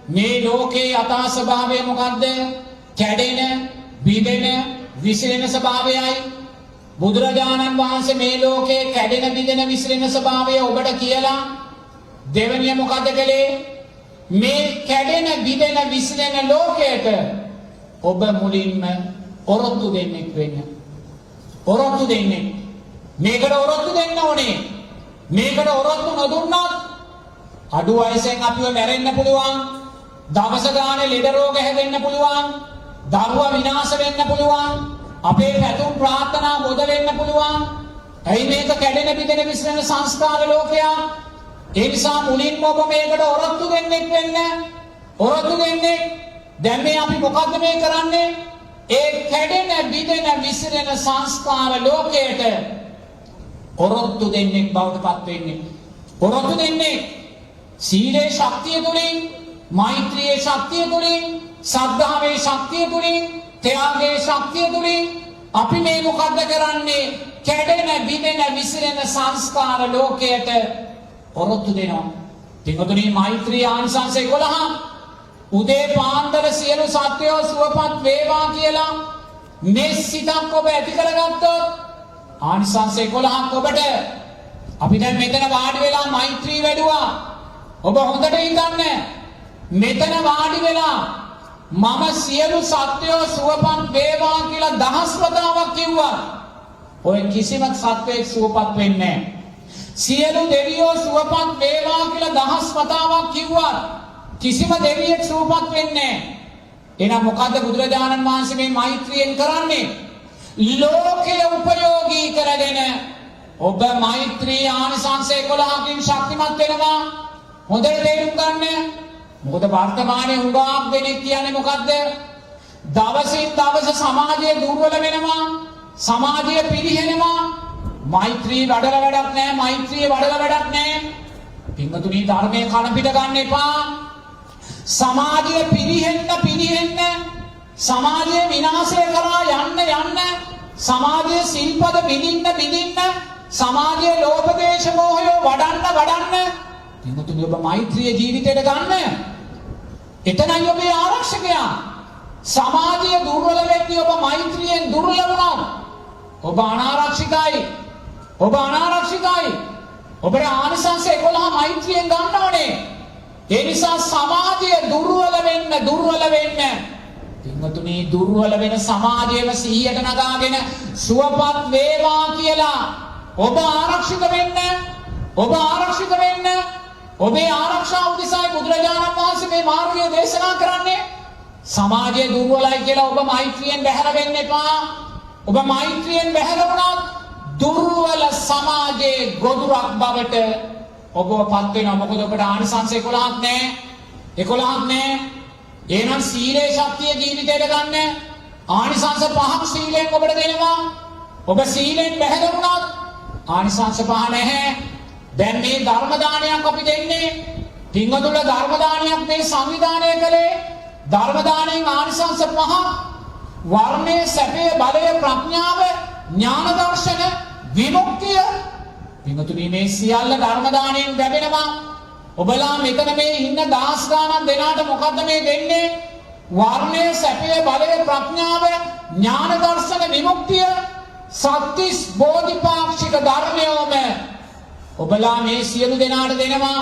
මේ ලෝකේ යථා ස්වභාවය මොකද්ද? කැඩෙන, බිඳෙන, විසිරෙන ස්වභාවයයි. බුදුරජාණන් වහන්සේ මේ ලෝකේ කැඩෙන, බිඳෙන, විසිරෙන ස්වභාවය ඔබට කියලා දෙවනිය මොකද්ද කළේ? මේ කැඩෙන, බිඳෙන, විසිරෙන ලෝකයට ඔබ මුලින්ම ඔරොත්තු දෙන්නෙක් වෙන්න. ඔරොත්තු දෙන්නෙක්. මේකට ඔරොත්තු දෙන්න ඕනේ. මේකට ඔරොත්තු නොදුන්නොත් අඩු වයසෙන් අපිව මැරෙන්න පුළුවන්. දවස ගානේ ලෙඩ රෝග හැදෙන්න පුළුවන්. දරුවා විනාශ වෙන්න පුළුවන්. අපේ පැතුම් ප්‍රාර්ථනා බොද වෙන්න පුළුවන්. ඇයි මේක කැඩෙන, බිඳෙන, විසිරෙන සංස්කාර ලෝකයක්? ඒ නිසා මුලින්ම ඔබ මේකට ඔරොත්තු දෙන්නෙක් වෙන්න. ඔරොත්තු දෙන්නේ. දැන් මේ අපි මොකද්ද මේ කරන්නේ? ඒ කැඩෙන, බිඳෙන, විසිරෙන සංස්කාර ලෝකයට ඔරොත්තු දෙන්නෙක් බවට පත් වෙන්නේ. ඔරොත්තු දෙන්නේ සීලේ ශක්තිය තුලින්, මෛත්‍රියේ ශක්තිය තුලින්, සද්ධාවේ ශක්තිය තුලින්, ත්‍යාගයේ ශක්තිය තුලින් අපි මේ මොකද්ද කරන්නේ? කැඩෙන, බිඳෙන, විසිරෙන සංස්කාර ලෝකයට ඔරොත්තු දෙනවා. පින්වතුනි, මෛත්‍රී ආනිසංස 11. උදේ පාන්දර සියලු සත්වයෝ සුවපත් වේවා කියලා මේ සිතක් ඔබ ඇති කරගත්තොත් ආනිසංස 11ක් ඔබට. අපි දැන් මෙතන වාඩි වෙලා මෛත්‍රී වැඩුවා. ඔබ හොඳට හිතන්න. මෙතන වාඩි වෙලා මම සියලු සත්වයෝ සුවපත් වේවා කියලා 10 වතාවක් කිව්වා. ඔය කිසිම සත්වයෙක් සුවපත් වෙන්නේ නැහැ. සියලු දෙවියෝ සුවපත් වේවා කියලා 10 වතාවක් කිව්වා. කිසිම දෙවියෙක් සුවපත් වෙන්නේ නැහැ. එහෙනම් මොකද්ද බුදුරජාණන් වහන්සේ මේ මෛත්‍රියෙන් කරන්නේ? ලෝකයේ උපයෝගී කරගෙන ඔබ මෛත්‍රී ආනිසංස 11කින් ශක්තිමත් වෙනවා. හොඳට තේරුම් ගන්න. මොකද වර්තමානයේ උගාක් දෙනෙක් කියන්නේ මොකද්ද? දවසින් දවස සමාජය දුර්වල වෙනවා. සමාජය පිරිහෙනවා. මෛත්‍රී වඩලා වැඩක් නැහැ. මෛත්‍රිය වඩලා වැඩක් නැහැ. පින්වතුනි, ධර්මයේ කන පිට ගන්න එපා. සමාජය පිරිහෙන්න සමාජය විනාශය කරා යන්න සමාජයේ සිල්පද බිඳින්න සමාජයේ ලෝභ දේශ මොහය වඩන්න පින්වතුනි, ඔබ මෛත්‍රිය ජීවිතයට ගන්න. එතනයි ඔබේ ආරක්ෂකයා. සමාජය දුර්වල වෙන්නේ ඔබ මෛත්‍රියෙන් දුර්වල වුණොත්. ඔබ අනාරක්ෂිතයි. ඔබේ ආනිසංස 11 මෛත්‍රියෙන් ගන්න ඕනේ. ඒ නිසා සමාජය දුර්වල වෙන්න පින්වතුනි, දුර්වල වෙන සමාජයේම 100ට නගාගෙන සුවපත් වේවා කියලා ඔබ ආරක්ෂිත වෙන්න. ඔබේ ආරක්ෂාව උදෙසායි බුදුරජාණන් වහන්සේ මේ මාර්ගය දේශනා කරන්නේ. සමාජය දුර්වලයි කියලා ඔබ මෛත්‍රියෙන් බැහැර වෙන්න එපා. ඔබ මෛත්‍රියෙන් බැහැර වුණොත් දුර්වල සමාජයේ ගොදුරක් බවට ඔබව පත් වෙනවා. මොකද ඔබට ආනිසංස 11ක් නැහැ. එහෙනම් සීලේ ශක්තිය ජීවිතයට ගන්න. ආනිසංස 5ක් සීලෙන් ඔබට දෙනවා. ඔබ සීලෙන් බැහැර වුණොත් ආනිසංස 5 නැහැ. දැන් මේ ධර්ම දානයක් අපි දෙන්නේ. පින්වතුන්ල ධර්ම දානයක් මේ සංවිධානය කළේ. ධර්ම දාණයෙන් ආනිසංස 5ක්. වර්ණයේ, සැපයේ, බලයේ, ප්‍රඥාව, ඥාන දර්ශන, විමුක්තිය. පින්වතුනි, මේ සියල්ල ධර්ම දාණයෙන් ලැබෙනවා. ඔබලා මෙතන මේ ඉන්න 10 ගණන් දෙනාට මොකද්ද මේ දෙන්නේ? වර්ණයේ, සැපයේ, බලයේ, ප්‍රඥාව, ඥාන දර්ශන, විමුක්තිය, සත්‍තිස් බෝධිපාක්ෂික ධර්මයෝම ඔබලා මේ සියලු දෙනාට දෙනවා.